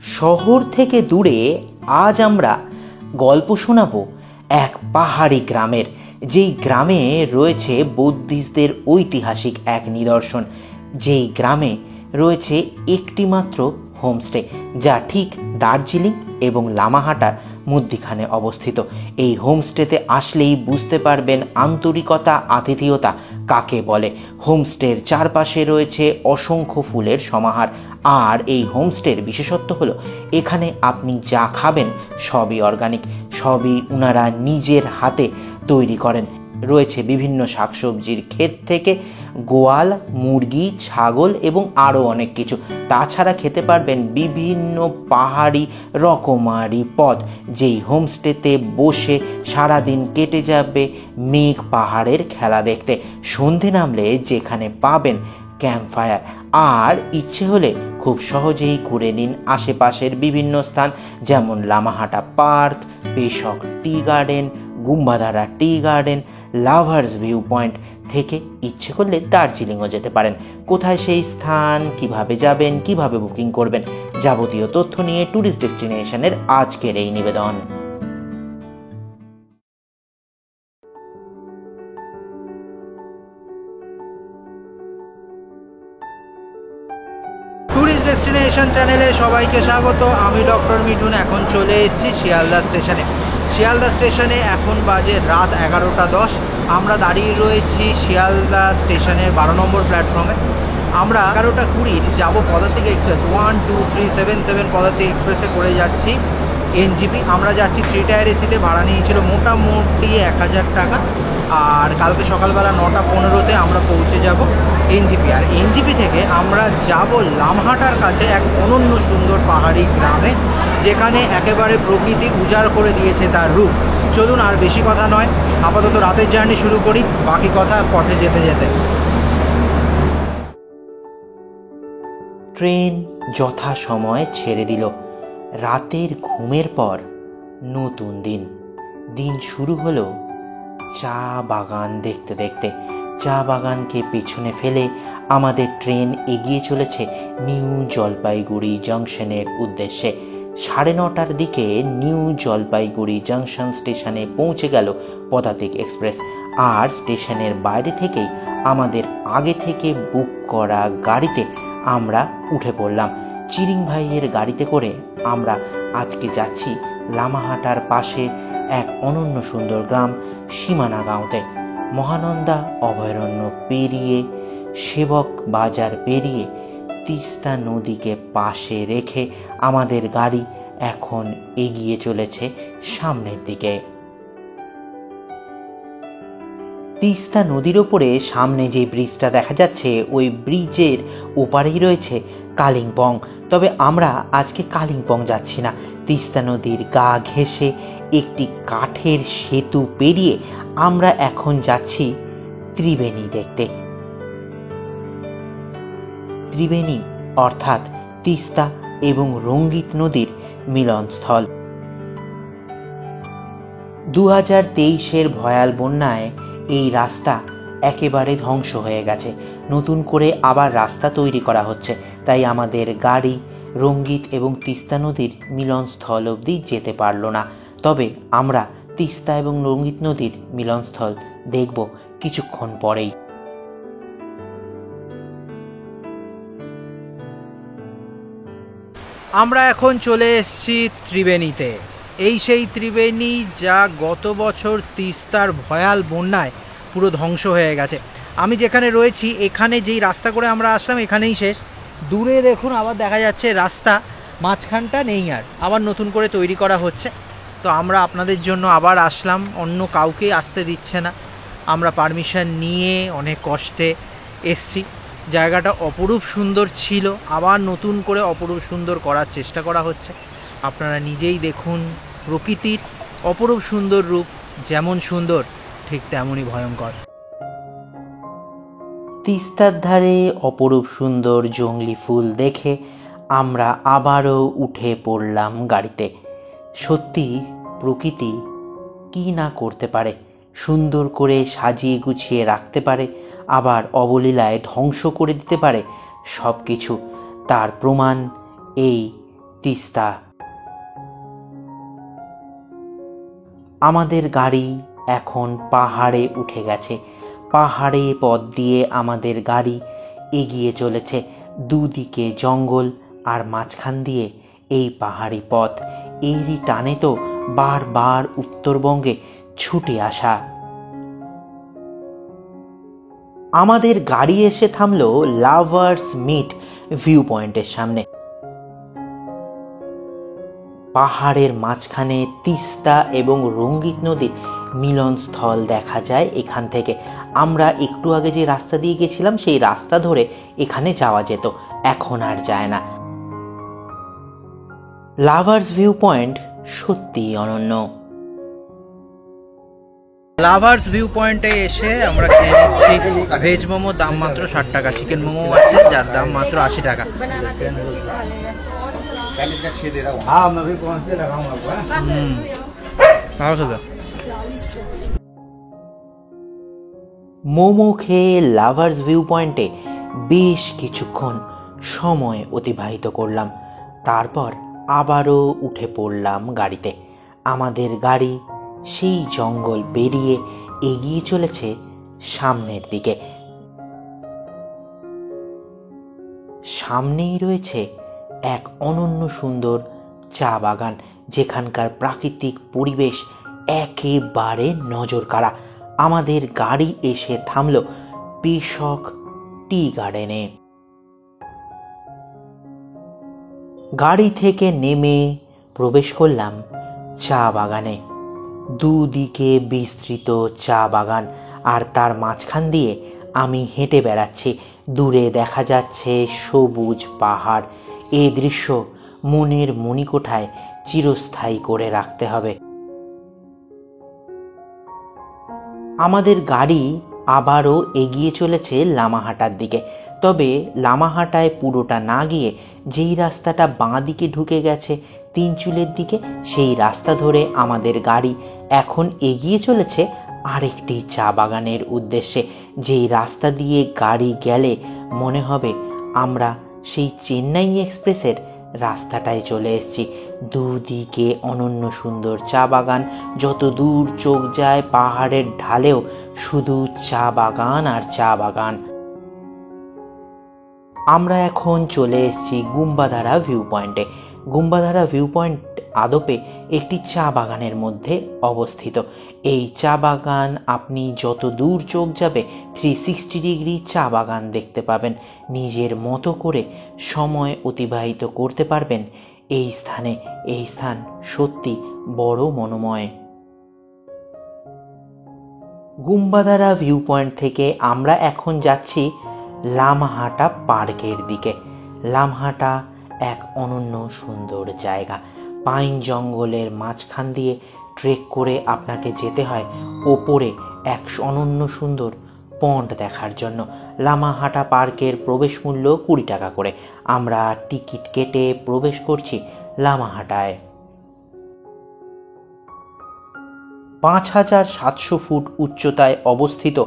শহর থেকে দূরে আজ আমরা গল্প শোনাবো এক পাহাড়ি গ্রামের, যেই গ্রামে রয়েছে বুদ্ধিস্টদের ঐতিহাসিক এক নিদর্শন। যেই গ্রামে রয়েছে একটি মাত্র হোমস্টে, যা ঠিক দার্জিলিং এবং লামাহাটার মধ্যিখানে অবস্থিত। এই হোমস্টেতে আসলেই বুঝতে পারবেন আন্তরিকতা, আতিথেয়তা কাকে বলে। হোমস্টের চারপাশে রয়েছে অসংখ্য ফুলের সমাহার। আর এই হোমস্টের বিশেষত্ব হলো এখানে আপনি যা খাবেন সবই অর্গানিক, সবই ওনারা নিজের হাতে তৈরি করেন। রয়েছে বিভিন্ন শাকসবজির ক্ষেত থেকে গোয়াল, মুরগি, ছাগল এবং আরও অনেক কিছু। তাছাড়া খেতে পারবেন বিভিন্ন পাহাড়ি রকমারি পদ। যেই হোমস্টেতে বসে সারাদিন কেটে যাবে মেঘ পাহাড়ের খেলা দেখতে। সন্ধে নামলে যেখানে পাবেন ক্যাম্প ফায়ার। আর ইচ্ছে হলে খুব সহজেই ঘুরে নিন আশেপাশের বিভিন্ন স্থান, যেমন Lamahatta park, Peshok tea garden, Gumbadhara tea garden, lovers view point থেকে ইচ্ছে করলে দার্জিলিংও যেতে পারেন। কোথায় সেই স্থান, কিভাবে যাবেন, কিভাবে বুকিং করবেন, যাবতীয় তথ্য নিয়ে ট্যুরিস্ট ডেস্টিনেশনের আজকের এই নিবেদন। ট্যুরিস্ট ডেস্টিনেশন চ্যানেলে সবাইকে স্বাগত। আমি ডক্টর মিঠুন। এখন চলে এসেছি শিয়ালদা স্টেশনে। শিয়ালদা স্টেশনে এখন বাজে রাত 11:10। আমরা দাঁড়িয়ে রয়েছি শিয়ালদা স্টেশনের 12 নম্বর প্ল্যাটফর্মে। আমরা 11:20 যাবো পদাতিক এক্সপ্রেস 12377 পদাতিক এক্সপ্রেসে করে যাচ্ছি এনজিপি। আমরা যাচ্ছি 3 টায়ার এসিতে। ভাড়া নিয়েছিল মোটামুটি 1000 টাকা। আর কালকে সকালবেলা 9:15-তে আমরা পৌঁছে যাব এনজিপি। আর এনজিপি থেকে আমরা যাব লামহাটার কাছে এক অনন্য সুন্দর পাহাড়ি গ্রামে, যেখানে একেবারে প্রকৃতি উজাড় করে দিয়েছে তার রূপ। চলুন আর বেশি কথা নয়, আপাতত রাতের জার্নি শুরু করি, বাকি কথা পথে যেতে যেতে। ট্রেন যথা সময় ছেড়ে দিল। রাতের ঘুমের পর নতুন দিন শুরু হলো চা বাগান দেখতে দেখতে। চা বাগানকে পিছনে ফেলে আমাদের ট্রেন এগিয়ে চলেছে নিউ জলপাইগুড়ি জংশনের উদ্দেশ্যে। 9:30টার দিকে নিউ জলপাইগুড়ি জংশন স্টেশনে পৌঁছে গেল পদাতিক এক্সপ্রেস। আর স্টেশনের বাইরে থেকেই আমাদের আগে থেকে বুক করা গাড়িতে আমরা উঠে পড়লাম। চিরিং ভাইয়ের গাড়িতে করে আমরা আজকে যাচ্ছি লামাহাটার পাশে এক অনন্য সুন্দর গ্রাম সীমানা গাঁওতে। মহানন্দা অভয়ারণ্য পেরিয়ে, সেবক বাজার পেরিয়ে, তিস্তা নদীকে পাশে রেখে আমাদের গাড়ি এখন এগিয়ে চলেছে সামনের দিকে। তিস্তা নদীর ওপরে সামনে যে ব্রিজটা দেখা যাচ্ছে, ওই ব্রিজের ওপারেই রয়েছে কালিম্পং। তবে আমরা আজকে কালিম্পং যাচ্ছি না। তিস্তা নদীর গা ঘেঁষে একটি কাঠের সেতু পেরিয়ে আমরা এখন যাচ্ছি ত্রিবেণী দেখতে। ত্রিবেণী অর্থাৎ তিস্তা এবং রঙ্গিত নদীর মিলনস্থল। 2023-এর ভয়াল বন্যায় এই রাস্তা একেবারে ধ্বংস হয়ে গেছে। নতুন করে আবার রাস্তা তৈরি করা হচ্ছে, তাই আমাদের গাড়ি রঙ্গিত এবং তিস্তা নদীর মিলনস্থল অবধি যেতে পারল না। তবে আমরা তিস্তা এবং রঙ্গিত নদীর মিলনস্থল দেখব কিছুক্ষণ পরেই। আমরা এখন চলে এসেছি ত্রিবেণীতে। এই সেই ত্রিবেণী যা গত বছর তিস্তার ভয়াল বন্যায় পুরো ধ্বংস হয়ে গেছে। আমি যেখানে রয়েছি এখানে যেই রাস্তা করে আমরা আসলাম এখানেই শেষ। দূরে দেখুন আবার দেখা যাচ্ছে রাস্তা, মাঝখানটা নেই, আর আবার নতুন করে তৈরি করা হচ্ছে। তো আমরা আপনাদের জন্য আবার আসলাম, অন্য কাউকে আসতে দিচ্ছে না। আমরা পারমিশন নিয়ে অনেক কষ্টে এসছি। জায়গাটা অপরূপ সুন্দর ছিল, আবার নতুন করে অপরূপ সুন্দর করার চেষ্টা করা হচ্ছে। আপনারা নিজেই দেখুন প্রকৃতির অপরূপ সুন্দর রূপ, যেমন সুন্দর ঠিক তেমনই ভয়ঙ্কর। তিস্তার ধারে অপরূপ সুন্দর জংলি ফুল দেখে আমরা আবারও উঠে পড়লাম গাড়িতে। সত্যি প্রকৃতি কি না করতে পারে, সুন্দর করে সাজিয়ে গুছিয়ে রাখতে পারে, আবার অবলীলায় ধ্বংস করে দিতে পারে সব কিছু। তার প্রমাণ এই তিস্তা। আমাদের গাড়ি এখন পাহাড়ে উঠে গেছে। পাহাড়ে পথ দিয়ে আমাদের গাড়ি এগিয়ে চলেছে। দুদিকে জঙ্গল আর মাঝখান দিয়ে এই পাহাড়ি পথ। এরই টানে তো বারবার উত্তরবঙ্গে ছুটে আসা। আমাদের গাড়ি এসে থামলো লাভার্স মিট ভিউ পয়েন্টের সামনে। পাহাড়ের মাঝখানে তিস্তা এবং রঙ্গিত নদীর মিলনস্থল দেখা যায় এখান থেকে। আমরা একটু আগে যে রাস্তা দিয়ে গেছিলাম সেই রাস্তা ধরে এখানে যাওয়া যেত, এখন আর যায় না। লাভার্স ভিউ পয়েন্ট সত্যি অনন্য। লাভার্স ভিউ পয়েন্টে এসে আমরা খেয়ে নিচ্ছি ভেজ মোমো, দাম মাত্র 60 টাকা। চিকেন মোমো আছে যার দাম মাত্র 80 টাকা। মোমো খেয়ে লাভার্স ভিউ পয়েন্টে বেশ কিছুক্ষণ সময় অতিবাহিত করলাম। তারপর আবারও উঠে পড়লাম গাড়িতে। আমাদের গাড়ি সেই জঙ্গল পেরিয়ে এগিয়ে চলেছে সামনের দিকে। সামনেই রয়েছে এক অনন্য সুন্দর চা বাগান, যেখানকার প্রাকৃতিক পরিবেশ একেবারে নজর কাড়া। আমাদের গাড়ি এসে থামল পেশক টি গার্ডেনে। গাড়ি থেকে নেমে প্রবেশ করলাম চা বাগানে। দুদিকে বিস্তৃত চা বাগান আর তার মাঝখান দিয়ে আমি হেঁটে বেড়াচ্ছি। দূরে দেখা যাচ্ছে সবুজ পাহাড়। এই দৃশ্য মনের মণিকোঠায় চিরস্থায়ী করে রাখতে হবে। আমাদের গাড়ি আবারও এগিয়ে চলেছে লামাহাটার দিকে। তবে লামাহাটায় পুরোটা না গিয়ে যেই রাস্তাটা বাঁ দিকে ঢুকে গেছে তিনচুলের দিকে, সেই রাস্তা ধরে আমাদের গাড়ি এখন এগিয়ে চলেছে আরেকটি চা বাগানের উদ্দেশ্যে। যেই রাস্তা দিয়ে গাড়ি গেলে মনে হবে আমরা সেই চেন্নাই এক্সপ্রেসের রাস্তাটায় চলে এসেছি। দুদিকে অনন্য সুন্দর চা বাগান, যত দূর চোখ যায় পাহাড়ের ঢালেও শুধু চা বাগান আর চা বাগান। আমরা এখন চলে এসেছি গুম্বাধারা ভিউ পয়েন্টে। গুম্বাধারা ভিউ পয়েন্ট আদপে একটি চা বাগানের মধ্যে অবস্থিত। এই চা বাগান আপনি যত দূর চোখ যাবে 360 ডিগ্রি চা বাগান দেখতে পাবেন। নিজের মতো করে সময় অতিবাহিত করতে পারবেন এই স্থানে। এই স্থান সত্যি বড় মনোময়। গুম্বাধারা ভিউ পয়েন্ট থেকে আমরা এখন যাচ্ছি লামহাটা পার্কের দিকে। লামহাটা এক অনন্য সুন্দর জায়গা। পাইন জঙ্গলের মাঝখান দিয়ে ট্রেক করে আপনাকে যেতে হয় ওপরে এক অনন্য সুন্দর পন্ড দেখার জন্য। লামাহাটা পার্কের প্রবেশ মূল্য 20 টাকা করে। আমরা টিকিট কেটে প্রবেশ করছি লামাহাটায়। 5700 ফুট উচ্চতায় অবস্থিত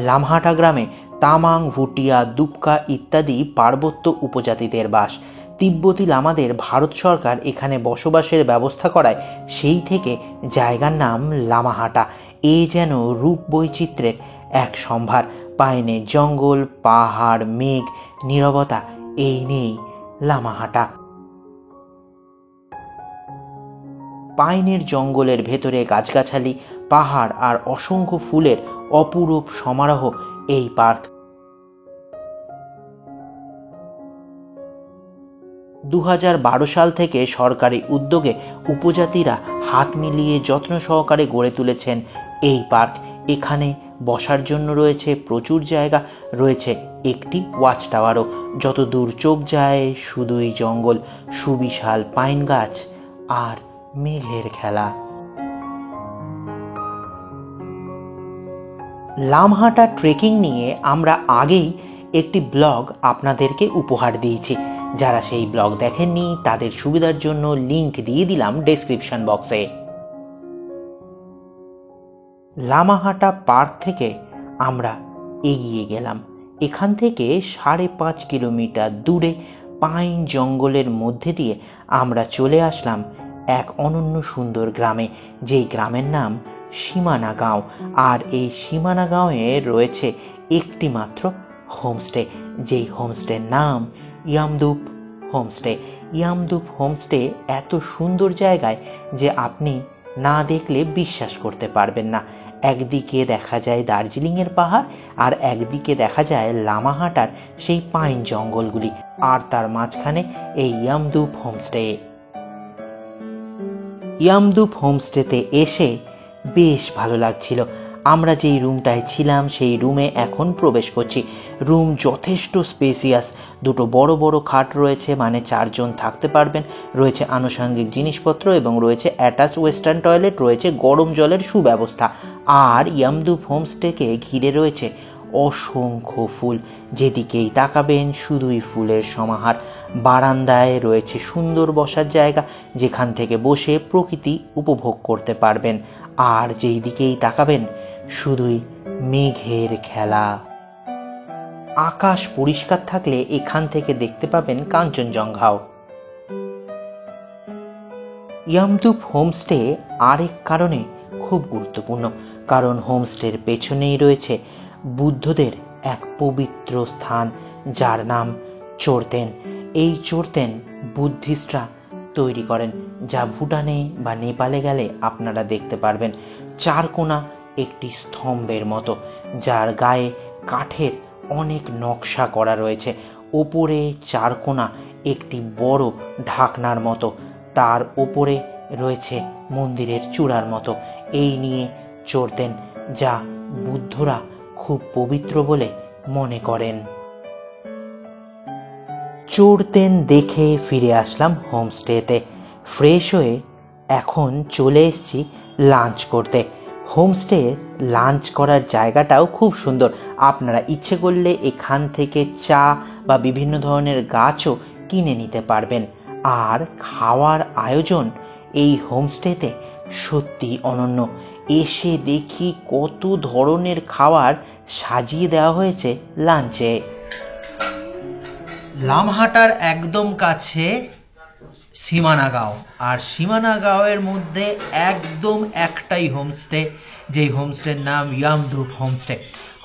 লামহাটা গ্রামে তামাং, ভুটিয়া, দুপকা ইত্যাদি পার্বত্য উপজাতিদের বাস। তিব্বতী লামাদের ভারত সরকার এখানে বসবাসের ব্যবস্থা করায় সেই থেকে জায়গার নাম লামাহাটা। এ যেন রূপ বৈচিত্র্যের এক সম্ভার। পাইনের জঙ্গল, পাহাড়, মেঘ, নীরবতা, এই নিয়েই লামাহাটা। পাইনের জঙ্গলের ভেতরে গাছগাছালি, পাহাড় আর অসংখ্য ফুলের অপরূপ সমারোহ এই পার্ক। 2012 সাল থেকে সরকারি উদ্যোগে উপজাতিরা হাত মিলিয়ে যত্ন সহকারে গড়ে তুলেছেন এই পার্ক। এখানে বসার জন্য রয়েছে প্রচুর জায়গা, রয়েছে একটি ওয়াচ টাওয়ারও। যত দূর চোখ যায় শুধুই জঙ্গল, সুবিশাল পাইন গাছ আর মেঘের খেলা। লামহাটা ট্রেকিং নিয়ে আমরা আগেই একটি ব্লগ আপনাদেরকে উপহার দিয়েছি। যারা সেই ব্লগ দেখেননি তাদের সুবিধার জন্য লিংক দিয়ে দিলাম ডেসক্রিপশন বক্সে। লামাহাটা পার্ক থেকে আমরা এগিয়ে গেলাম। এখান থেকে 5.5 কিলোমিটার দূরে পাইন জঙ্গলের মধ্যে দিয়ে আমরা চলে আসলাম এক অনন্য সুন্দর গ্রামে, যেই গ্রামের নাম সীমানা গাঁও। আর এই সীমানা গাঁওয়ে রয়েছে একটি মাত্র হোমস্টে, যেই হোমস্টের নাম ইয়ামদুপ হোমস্টে। ইয়ামদুপ হোমস্টে এত সুন্দর জায়গায় যে আপনি না দেখলে বিশ্বাস করতে পারবেন না। একদিকে দেখা যায় দার্জিলিংয়ের পাহাড়, আর একদিকে দেখা যায় লামাহাটার সেই পাইন জঙ্গলগুলি, আর তার মাঝখানে এই ইয়ামদুপ হোমস্টে। ইয়ামদুপ হোমস্টেতে এসে বেশ ভালো লাগছিল। আমরা যেই রুমটায় ছিলাম সেই রুমে এখন প্রবেশ করছি। রুম যথেষ্ট স্পেসিয়াস, দুটো বড় বড় খাট রয়েছে, মানে 4 জন থাকতে পারবেন। রয়েছে আনুষঙ্গিক জিনিসপত্র এবং রয়েছে অ্যাটাচ ওয়েস্টার্ন টয়লেট, রয়েছে গরম জলের সুব্যবস্থা। আর ইয়ামদুপ হোমস্টেকে ঘিরে রয়েছে অসংখ্য ফুল, যেদিকেই তাকাবেন শুধুই ফুলের সমাহার। বারান্দায় রয়েছে সুন্দর বসার জায়গা, যেখান থেকে বসে প্রকৃতি উপভোগ করতে পারবেন। আর যেই দিকেই তাকাবেন শুধুই মেঘের খেলা। আকাশ পরিষ্কার থাকলে এখান থেকে দেখতে পাবেন কাঞ্চনজঙ্ঘাও। ইয়ামদুপ হোমস্টে আরেক কারণে খুব গুরুত্বপূর্ণ, কারণ হোমস্টের পেছনেই রয়েছে বুদ্ধদের এক পবিত্র স্থান, যার নাম চোরতেন। এই চোরতেন বুদ্ধিস্টরা তৈরি করেন, যা ভুটানে বা নেপালে গেলে আপনারা দেখতে পারবেন। 4 কোণা একটি স্তম্ভের মতো, যার গায়ে কাঠের অনেক নকশা করা রয়েছে। ওপরে 4 কোণা একটি বড় ঢাকনার মতো, তার ওপরে রয়েছে মন্দিরের চূড়ার মতো। এই নিয়ে চোরতেন, যা বুদ্ধরা খুব পবিত্র বলে মনে করেন। চোরতেন দেখে ফিরে আসলাম হোমস্টেতে। ফ্রেশ হয়ে এখন চলে এসেছি লাঞ্চ করতে। হোমস্টের লাঞ্চ করার জায়গাটাও খুব সুন্দর। আপনারা ইচ্ছে করলে এখান থেকে চা বা বিভিন্ন ধরনের গাছও কিনে নিতে পারবেন। আর খাওয়ার আয়োজন এই হোমস্টেতে সত্যি অনন্য। এসে দেখি কত ধরনের খাবার সাজিয়ে দেওয়া হয়েছে লাঞ্চে। লামহাটার একদম কাছে সীমানা গাঁও, আর সীমানা গাঁওয়ের মধ্যে একদম একটাই হোমস্টে, যেই হোমস্টের নাম ইয়ামদুপ হোমস্টে।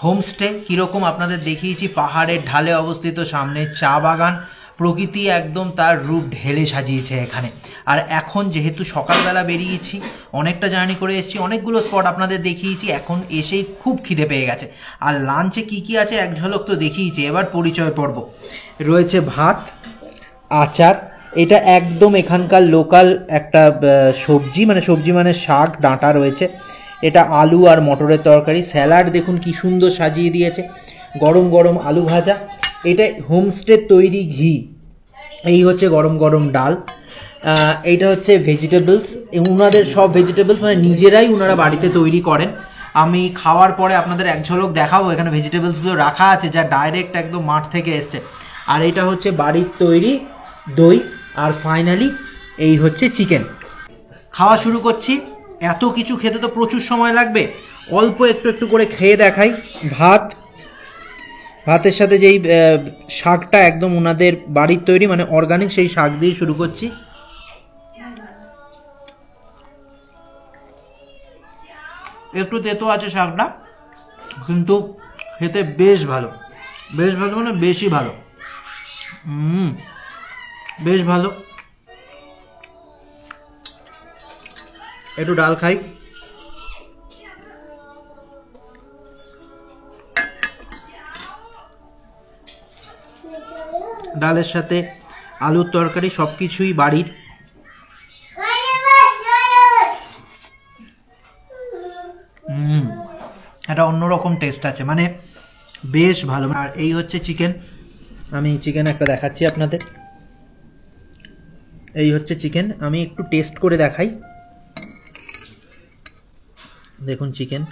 হোমস্টে কীরকম আপনাদের দেখিয়েছি, পাহাড়ের ঢালে অবস্থিত, সামনে চা বাগান, প্রকৃতি একদম তার রূপ ঢেলে সাজিয়েছে এখানে। আর এখন যেহেতু সকালবেলা বেরিয়েছি, অনেকটা জার্নি করে এসেছি, অনেকগুলো স্পট আপনাদের দেখিয়েছি, এখন এসেই খুব খিদে পেয়ে গেছে। আর লাঞ্চে কি কি আছে এক ঝলক তো দেখিয়েছি, এবার পরিচয় পর্ব। রয়েছে ভাত, আচার, এটা একদম এখানকার লোকাল একটা সবজি, মানে শাক ডাঁটা রয়েছে। এটা আলু আর মটরের তরকারি। স্যালাড দেখুন কি সুন্দর সাজিয়ে দিয়েছে। গরম গরম আলু ভাজা। এটা হোমস্টে তৈরি ঘি। এই হচ্ছে গরম গরম ডাল। এইটা হচ্ছে ভেজিটেবলস, ওনাদের সব ভেজিটেবলস মানে নিজেরাই ওনারা বাড়িতে তৈরি করেন। আমি খাওয়ার পরে আপনাদের এক ঝলক দেখাবো, এখানে ভেজিটেবলসগুলো রাখা আছে যা ডাইরেক্ট একদম মাঠ থেকে এসছে। আর এটা হচ্ছে বাড়ির তৈরি দই। আর ফাইনালি এই হচ্ছে চিকেন। খাওয়া শুরু করছি। এত কিছু খেতে তো প্রচুর সময় লাগবে, অল্প একটু একটু করে খেয়ে দেখাই। ভাতের সাথে যেই শাকটা একদম ওনাদের বাড়ির তৈরি, মানে অর্গানিক, সেই শাক দিয়ে শুরু করছি। একটু তেতো আছে শাকটা, কিন্তু খেতে বেশ ভালো। বেশ ভালো মানে বেশি ভালো। বেশ ভালো। একটু ডাল খাই। ডালের সাথে আলুর তরকারি, সব কিছুই বাড়ির। একটা অন্যরকম টেস্ট আছে, মানে বেশ ভালো। আর এই হচ্ছে চিকেন। আমি চিকেন একটা দেখাচ্ছি আপনাদের। এই হচ্ছে চিকেন, আমি একটু টেস্ট করে দেখাই। দেখুন চিকেন,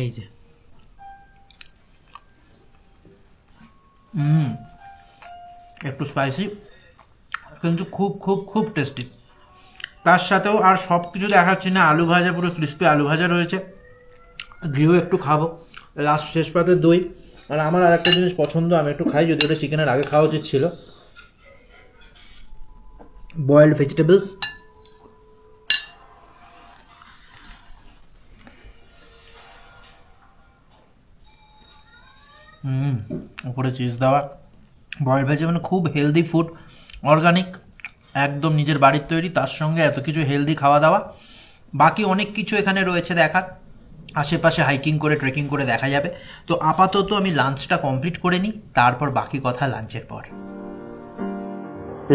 এই যে একটু স্পাইসি, কিন্তু খুব খুব খুব টেস্টি। তার সাথেও আর সব কিছু দেখাচ্ছি না, আলু ভাজা, পুরো ক্রিস্পি আলু ভাজা রয়েছে। ঘিও একটু খাবো। লাস্ট শেষ পাতে দই। আর আমার আর একটা জিনিস পছন্দ, আমি একটু খাই, যদি ওটা চিকেনের আগে খাওয়া উচিত ছিল, বয়েলড ভেজিটেবলস। উপরে চিজ দেওয়া, বয়েলড ভেজি, মানে খুব হেলদি ফুড, অর্গানিক, একদম নিজের বাড়ির তৈরি, তার সঙ্গে এত কিছু হেলদি খাওয়া দাওয়া। বাকি অনেক কিছু এখানে রয়েছে দেখার, আশেপাশে হাইকিং করে ট্রেকিং করে দেখা যাবে। তো আপাতত আমি লাঞ্চটা কমপ্লিট করে নিই, তারপর বাকি কথা লাঞ্চের পর।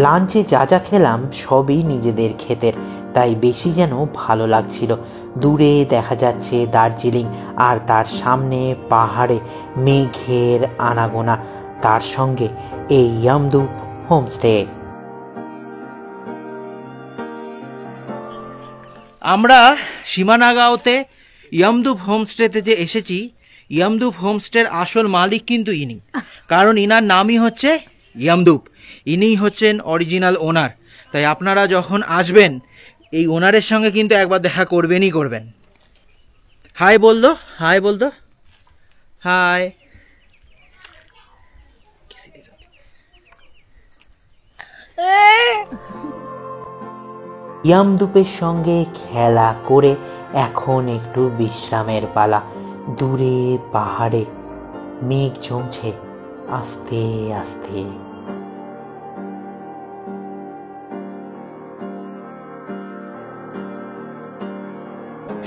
লাঞ্চে যা যা খেলাম সবই নিজেদের ক্ষেতের, তাই বেশি যেন ভালো লাগছিল। দূরে দেখা যাচ্ছে দার্জিলিং, আর তার সামনে পাহাড়ে মেঘের আনাগোনা, তার সঙ্গে এই ইয়ামদুপ হোমস্টে। আমরা সীমানাগাঁওতে ইয়ামদুপ হোমস্টেতে যে এসেছি, ইয়ামদুপ হোমস্টের আসল মালিক কিন্তু ইনি, কারণ ইনার নামই হচ্ছে ইয়ামদুপ, ইনিই হচ্ছেন অরিজিনাল ওনার। তাই আপনারা যখন আসবেন এই ওনারের সঙ্গে কিন্তু একবার দেখা করবেনই করবেন। হাই বলতো, হাই বলতো, হাই। ইয়ামদুপের সঙ্গে খেলা করে এখন একটু বিশ্রামের পালা। দূরে পাহাড়ে মেঘ জমছে আস্তে আস্তে।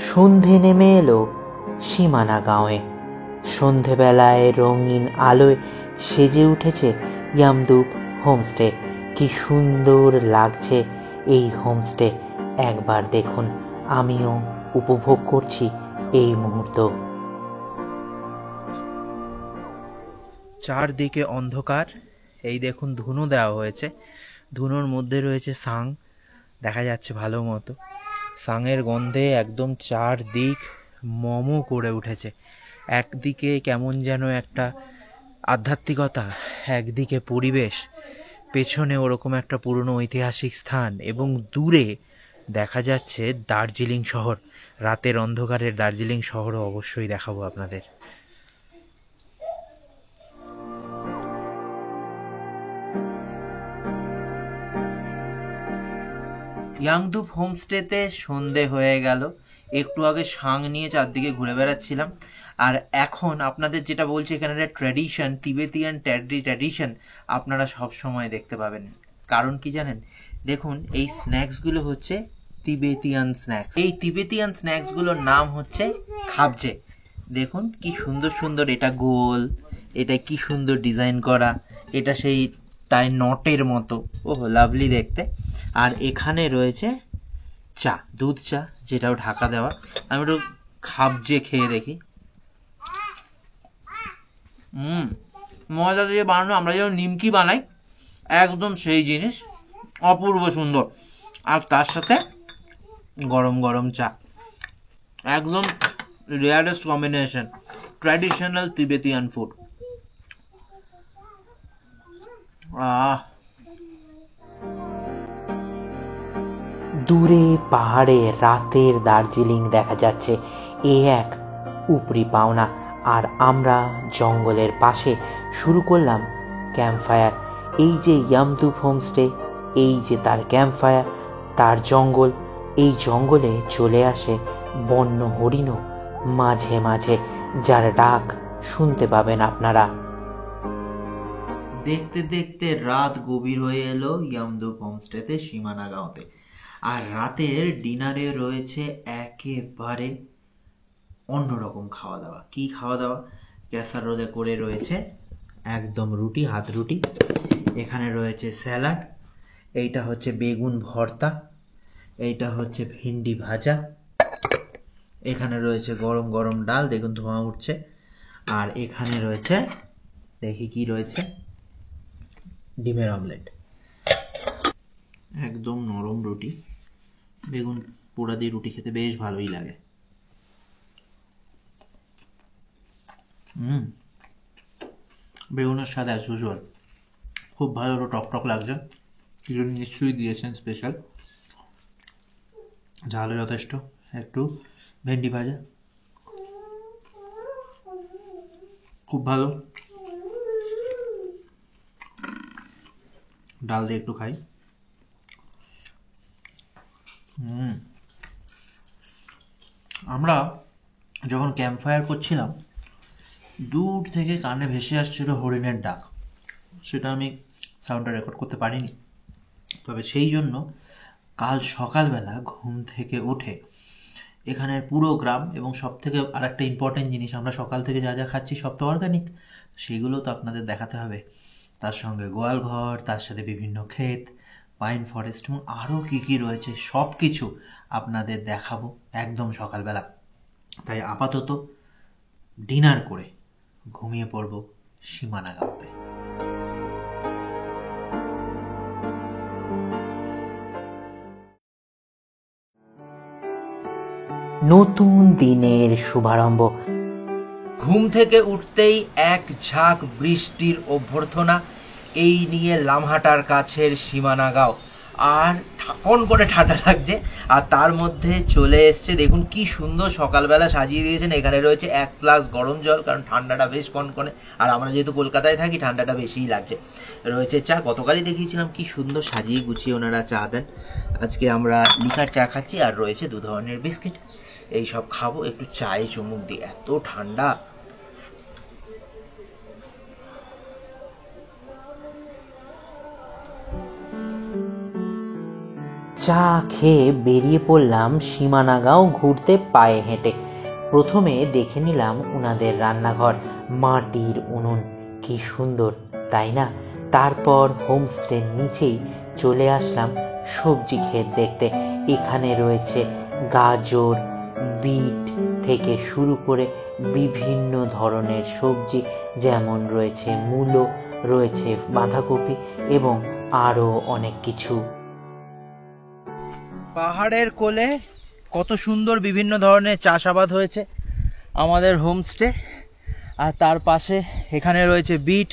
সন্ধে নেমে এলো সীমানা গাঁয়ে। সন্ধেবেলায় রঙিন আলোয় সেজে উঠেছে ইয়ামদুপ হোমস্টে। কি সুন্দর লাগছে এই হোমস্টে, একবার দেখুন। আমিও উপভোগ করছি এই মুহূর্ত। চারদিকে অন্ধকার, এই দেখুন ধুনো দেওয়া হয়েছে, ধুনোর মধ্যে রয়েছে সাং, দেখা যাচ্ছে ভালো মতো। সাংয়ের গন্ধে একদম চারদিক মমো করে উঠেছে। একদিকে কেমন যেন একটা আধ্যাত্মিকতা, একদিকে পরিবেশ, পেছনে ওরকম একটা পুরনো ঐতিহাসিক স্থান, এবং দূরে দেখা যাচ্ছে দার্জিলিং শহর। রাতের অন্ধকারের দার্জিলিং শহরও অবশ্যই দেখাবো আপনাদের। ইয়াংদুপ হোমস্টেতে সন্ধে হয়ে গেল, একটু আগে সাং নিয়ে চারদিকে ঘুরে বেড়াচ্ছিলাম। আর এখন আপনাদের যেটা বলছি, এখানে একটা ট্র্যাডিশন, তিবেতিয়ান ট্র্যাডিশন আপনারা সব সময় দেখতে পাবেন। কারণ কি জানেন, দেখুন এই স্ন্যাক্সগুলো হচ্ছে তিবেতিয়ান স্ন্যাক্স। এই তিবেতিয়ান স্ন্যাক্সগুলোর নাম হচ্ছে খাবজে। দেখুন কি সুন্দর সুন্দর, এটা গোল, এটা কি সুন্দর ডিজাইন করা, এটা সেই টাই নটের মতো, ওহ লাভলি দেখতে। আর এখানে রয়েছে চা, দুধ চা, যেটাও ঢাকা দেওয়া। আমি একটু খাবজে খেয়ে দেখি। ময়দা দিয়ে বানানো, আমরা যেমন নিমকি বানাই একদম সেই জিনিস, অপূর্ব সুন্দর। আর তার সাথে গরম গরম চা, একদম rarest combination, traditional Tibetan food. দূরে পাহাড়ে রাতের দার্জিলিং দেখা যাচ্ছে, এ এক উপরি পাওনা। আর আমরা জঙ্গলের পাশে শুরু করলাম ক্যাম্পফায়ার। এই যে ইয়ামদুপ হোমস্টে, এই যে তার ক্যাম্পফায়ার, তার জঙ্গল, এই জঙ্গলে চলে আসে বন্য হরিণও মাঝে মাঝে, যার ডাক শুনতে পাবেন আপনারা। দেখতে দেখতে রাত গভীর হয়ে এলো ইয়ামদুপ হোমস্টেতে সীমানা গাঁওতে। আর রাতের ডিনারে রয়েছে একেবারে অন্যরকম খাওয়া দাওয়া। কি খাওয়া দাওয়া? ক্যাসারোলে করে রয়েছে একদম রুটি, হাত রুটি, এখানে রয়েছে স্যালাড, এইটা হচ্ছে বেগুন ভর্তা, এইটা হচ্ছে ভিন্ডি ভাজা, এখানে রয়েছে গরম গরম ডাল, দেখুন ধোঁয়া উঠছে, আর এখানে রয়েছে, দেখি কি রয়েছে, ডিমের অমলেট। একদম নরম রুটি, বেগুন পোড়া দিয়ে রুটি খেতে বেশ ভালোই লাগে। বেগুনের স্বাদ অ্যাজ ইউজুয়াল খুব ভালো, টক টক লাগছে, কিছু নিশ্চয়ই দিয়েছেন স্পেশাল, ঝালও যথেষ্ট, একটু ভেন্ডি ভাজা খুব ভালো, ডাল দিয়ে একটু খাই। আমরা যখন ক্যাম্প ফায়ার করছিলাম, দূর থেকে কানে ভেসে আসছিল হরিণের ডাক। সেটা আমি সাউন্ডটা রেকর্ড করতে পারিনি, তবে সেই জন্য কাল সকালবেলা ঘুম থেকে উঠে এখানের পুরো গ্রাম এবং সব থেকে আর একটা ইম্পর্টেন্ট জিনিস, আমরা সকাল থেকে যা যা খাচ্ছি সব তো অর্গানিক, সেইগুলো তো আপনাদের দেখাতে হবে। তার সঙ্গে গোয়াল ঘর, তার সাথে বিভিন্ন ক্ষেত, পাইন ফরেস্ট এবং আরও কী কী রয়েছে সব কিছু আপনাদের দেখাবো একদম সকালবেলা। তাই আপাতত ডিনার করে ঘুমিয়ে পড়ব সীমানা গাঁওতে। নতুন দিনের শুভারম্ভ। ঘুম থেকে উঠতেই এক ঝাঁক বৃষ্টির অভ্যর্থনা, এই নিয়ে লামহাটার কাছের সীমানা গাঁও, আর ঠাকন করে ঠান্ডা লাগছে। আর তার মধ্যে চলে এসছে, দেখুন কি সুন্দর সকালবেলা সাজিয়ে দিয়েছেন। এখানে রয়েছে 1 ফ্লাস্ক গরম জল, কারণ ঠান্ডাটা বেশ কনকনে, আর আমরা যেহেতু কলকাতায় থাকি ঠান্ডাটা বেশিই লাগছে। রয়েছে চা, গতকালই দেখিয়েছিলাম কি সুন্দর সাজিয়ে গুছিয়ে ওনারা চা দেন। আজকে আমরা লিকার চা খাচ্ছি, আর রয়েছে 2 ধরনের বিস্কিট। এই সব খাবো, একটু চায়ে চুমুক দিই, এত ঠান্ডা। চা খেয়ে বেরিয়ে পড়লাম সীমানা গাঁও ঘুরতে পায়ে হেঁটে। প্রথমে দেখে নিলাম ওনাদের রান্নাঘর, মাটির উনুন, কি সুন্দর তাই না। তারপর হোমস্টের নিচেই চলে আসলাম সবজি ক্ষেত দেখতে। এখানে রয়েছে গাজর, বিট থেকে শুরু করে বিভিন্ন ধরনের সবজি, যেমন রয়েছে মূলো, রয়েছে বাঁধাকপি এবং আরও অনেক কিছু। পাহাড়ের কোলে কত সুন্দর বিভিন্ন ধরনের চাষাবাদ হয়েছে আমাদের হোমস্টে। আর তার পাশে এখানে রয়েছে বিট,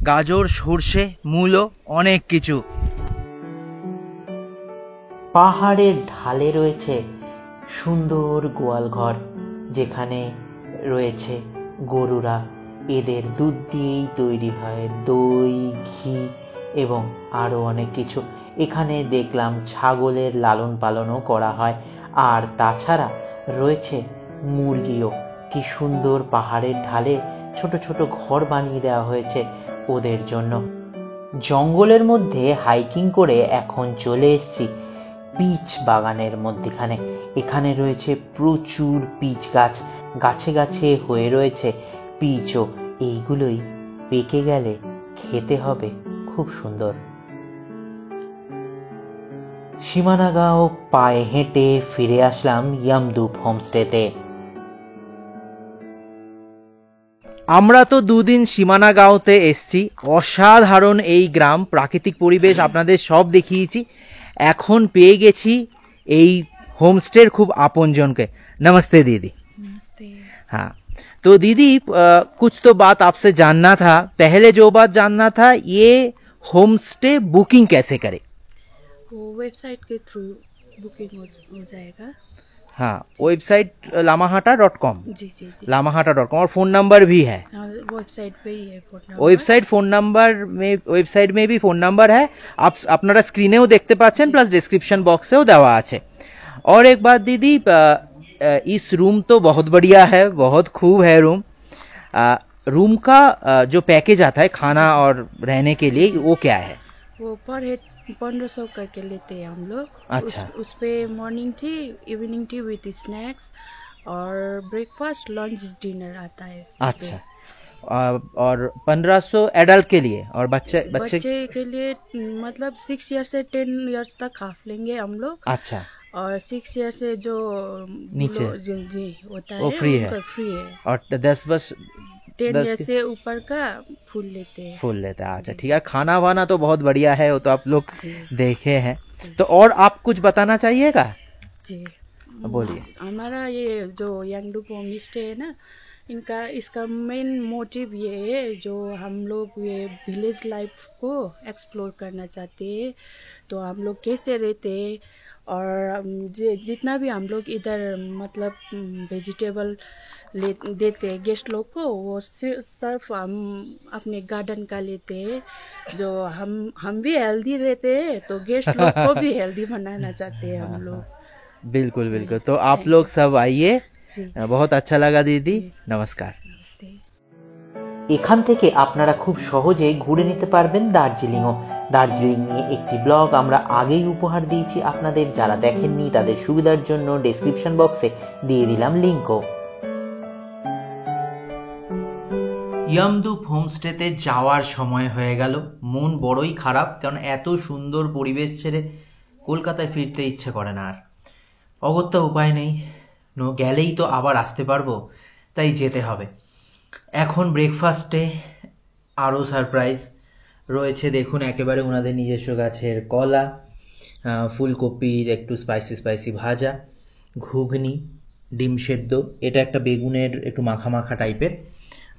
গাজর, সর্ষে, মূলো, অনেক কিছু। পাহাড়ের ঢালে রয়েছে সুন্দর গোয়াল ঘর, যেখানে রয়েছে গরুরা। এদের দুধ দিয়েই তৈরি হয় দই, ঘি এবং আরও অনেক কিছু। এখানে দেখলাম ছাগলের লালন পালনও করা হয়, আর তাছাড়া রয়েছে মুরগিও। কি সুন্দর পাহাড়ের ঢালে ছোট ছোট ঘর বানিয়ে দেওয়া হয়েছে ওদের জন্য। জঙ্গলের মধ্যে হাইকিং করে এখন চলে এসেছি পিচ বাগানের মধ্যেখানে। এখানে রয়েছে প্রচুর পিচ গাছ, গাছে গাছে হয়ে রয়েছে পিচও। এইগুলোই পেকে গেলে খেতে হবে খুব সুন্দর। সীমানা গাঁও পায়ে হেঁটে ফিরে আসলাম ইয়ামদুপ হোমস্টেতে। আমরা তো 2 দিন সীমানা গাঁওতে এসছি। অসাধারণ এই গ্রাম, প্রাকৃতিক পরিবেশ আপনাদের সব দেখিয়েছি। এখন পেয়ে গেছি এই হোমস্টের খুব আপনজনকে। नमस्ते दीदी। नमस्ते। हाँ, तो दीदी कुछ तो बात आपसे जानना था। पहले जो बात जानना था, ये होमस्टे बुकिंग कैसे करें? वो वेबसाइट के थ्रू बुकिंग हो जाएगा। हाँ, वेबसाइट lamahatta.com। जी जी जी। lamahatta.com, और फ़ोन नंबर भी है। वेबसाइट पे ही है फ़ोन नंबर। ওয়েবসাইট में भी फ़ोन नंबर है। आप আপনারা স্ক্রিনেও দেখতে পাচ্ছেন, প্লাস ডিসক্রিপশন বক্সেও দেওয়া আছে। और एक बात दीदी, इस रूम तो बहुत बढ़िया है, बहुत खूब है रूम। रूम का जो पैकेज आता है खाना और रहने के लिए, वो क्या है? वो पर हेड 1500 करके लेते हैं हम लोग। अच्छा। उस पे morning tea, evening tea with snacks और ब्रेकफास्ट, लंच, डिनर आता है उस पे। अच्छा। और 1500 एडल्ट के लिए, और बच्चे के लिए मतलब 6 ईयर से 10 ईयर्स तक हाफ लेंगे हम लोग। अच्छा। और 6 ईयर से जो नीचे जी होता है वो फ्री है। फ्री है। और 10 बस 10 ईयर से ऊपर का फुल लेते हैं। अच्छा ठीक है। खाना वाना तो बहुत बढ़िया है, वो तो आप लोग जी। देखे हैं। तो और आप कुछ बताना चाहिएगा? जी बोलिए। हमारा ये जो यांगडुप होम स्टे है ना, इसका मेन मोटिव ये है, जो हम लोग ये विलेज लाइफ को एक्सप्लोर करना चाहते हैं। तो हम लोग कैसे रहते हैं और जितना भी हम लोग इधर मतलब वेजिटेबल देते हैं गेस्ट लोग को, वो सिर्फ हम अपने गार्डन का लेते हैं। जो हम भी हेल्दी रहते हैं तो गेस्ट लोग को भी हेल्दी बनाना चाहते हैं हम लोग। बिल्कुल बिल्कुल। तो आप लोग सब आइए, जी। बहुत अच्छा लगा दीदी, नमस्कार। नमस्ते। এখান থেকে আপনারা খুব সহজে ঘুরে নিতে পারবেন দার্জিলিংও। দার্জিলিং নিয়ে একটি ব্লগ আমরা আগেই উপহার দিয়েছি আপনাদের, যারা দেখেননি তাদের সুবিধার জন্য ডেসক্রিপশন বক্সে দিয়ে দিলাম লিঙ্কও। ইয়ামদুপ হোমস্টেতে যাওয়ার সময় হয়ে গেল। মন বড়ই খারাপ, কারণ এত সুন্দর পরিবেশ ছেড়ে কলকাতায় ফিরতে ইচ্ছে করে না আর। অগত্যা উপায় নেই, গেলেই তো আবার আসতে পারবো, তাই যেতে হবে। এখন ব্রেকফাস্টে আরও সারপ্রাইজ রয়েছে, দেখুন একেবারে ওনাদের নিজস্ব গাছের কলা, ফুলকপির একটু স্পাইসি স্পাইসি ভাজা, ঘুগনি, ডিম সেদ্ধ, এটা একটা বেগুনের একটু মাখা মাখা টাইপের,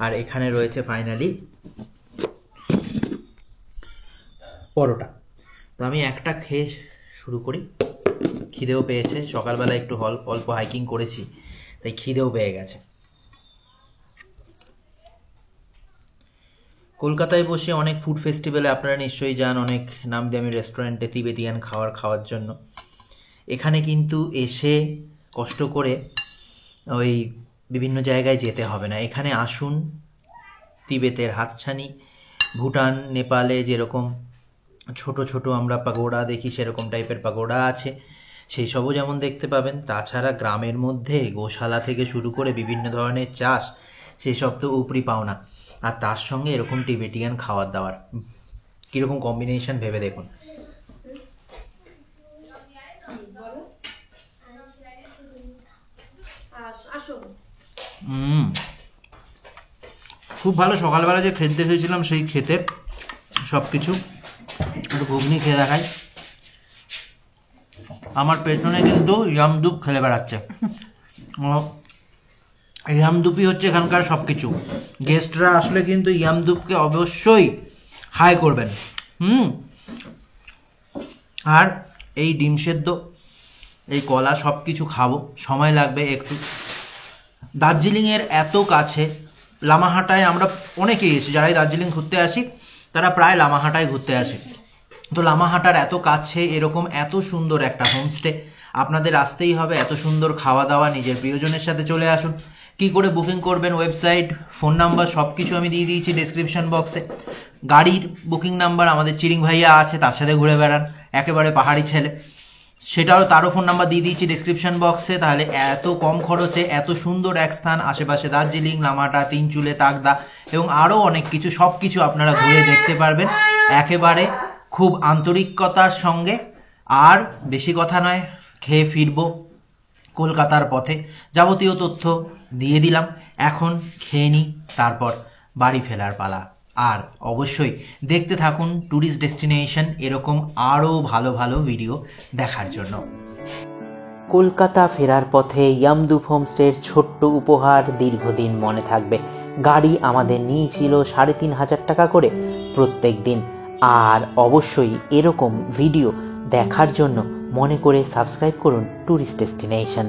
আর এখানে রয়েছে ফাইনালি পরোটা। তো আমি একটা খেয়ে শুরু করি, খিদেও পেয়েছে, সকালবেলা একটু অল্প হাইকিং করেছি তাই খিদেও পেয়ে গেছে। কলকাতায় বসে অনেক ফুড ফেস্টিভ্যালে আপনারা নিশ্চয়ই যান, অনেক নামদামি রেস্টুরেন্টে তিবেতিয়ান খাওয়ার জন্য। এখানে কিন্তু এসে কষ্ট করে ওই বিভিন্ন জায়গায় যেতে হবে না, এখানে আসুন। তিবেতের হাতছানি, ভুটান নেপালে যেরকম ছোট ছোট আমরা পাগোড়া দেখি সেরকম টাইপের পাগোড়া আছে, সেই সবও যেমন দেখতে পাবেন। তাছাড়া গ্রামের মধ্যে গোশালা থেকে শুরু করে বিভিন্ন ধরনের চাষ, সেসব তো উপরি পাওনা, আর তার সঙ্গে এরকম টিবেটিয়ান খাবার দাবার, কীরকম কম্বিনেশন ভেবে দেখুন। খুব ভালো। সকালবেলা যে খেতে খেয়েছিলাম সেই খেতে সব কিছু। একটু ঘুগনি খেয়ে দেখাই। আমার পেছনে কিন্তু ইয়ামদুপ খেলে বেড়াচ্ছে। ইয়ামদুপই হচ্ছে এখানকার সব কিছু। গেস্টরা আসলে কিন্তু ইয়ামদুপকে অবশ্যই হাই করবেন। আর এই ডিম সেদ্ধ, এই কলা সব কিছু খাবো, সময় লাগবে একটু। দার্জিলিংয়ের এত কাছে লামাহাটায় আমরা অনেকেই এসি, যারাই দার্জিলিং ঘুরতে আসি তারা প্রায় লামাহাটায় ঘুরতে আসে। তো লামাহাটার এত কাছে এরকম এত সুন্দর একটা হোমস্টে, আপনাদের আসতেই হবে। এত সুন্দর খাওয়া দাওয়া, নিজের প্রিয়জনের সাথে চলে আসুন। কি করে বুকিং করবেন, ওয়েবসাইট, ফোন নাম্বার সব কিছু আমি দিয়ে দিয়েছি ডেসক্রিপশন বক্সে। গাড়ির বুকিং নাম্বার আমাদের চিরিং ভাইয়া আছে, তার সাথে ঘুরে বেড়ান, একেবারে পাহাড়ি ছেলে, সেটাও তারও ফোন নাম্বার দিয়ে দিয়েছি ডেসক্রিপশন বক্সে। তাহলে এত কম খরচে এত সুন্দর এক স্থান, আশেপাশে দার্জিলিং, লামাহাটা, তিনচুলে, তাকদা এবং আরও অনেক কিছু, সব কিছু আপনারা ঘুরে দেখতে পারবেন একেবারে খুব আন্তরিকতার সঙ্গে। আর বেশি কথা নয়, খেয়ে ফিরবো কলকাতার পথে। যাবতীয় তথ্য দিয়ে দিলাম, এখন খেয়ে নিই, তারপর বাড়ি ফেরার পালা। আর অবশ্যই দেখতে থাকুন ট্যুরিস্ট ডেস্টিনেশন, এরকম আরও ভালো ভালো ভিডিও দেখার জন্য। কলকাতা ফেরার পথে ইয়ামদুপ হোমস্টের ছোট্ট উপহার দীর্ঘদিন মনে থাকবে। গাড়ি আমাদের নিয়েছিল 3,500 টাকা করে প্রত্যেক দিন। আর অবশ্যই এরকম ভিডিও দেখার জন্য মনে করে সাবস্ক্রাইব করুন ট্যুরিস্ট ডেস্টিনেশন।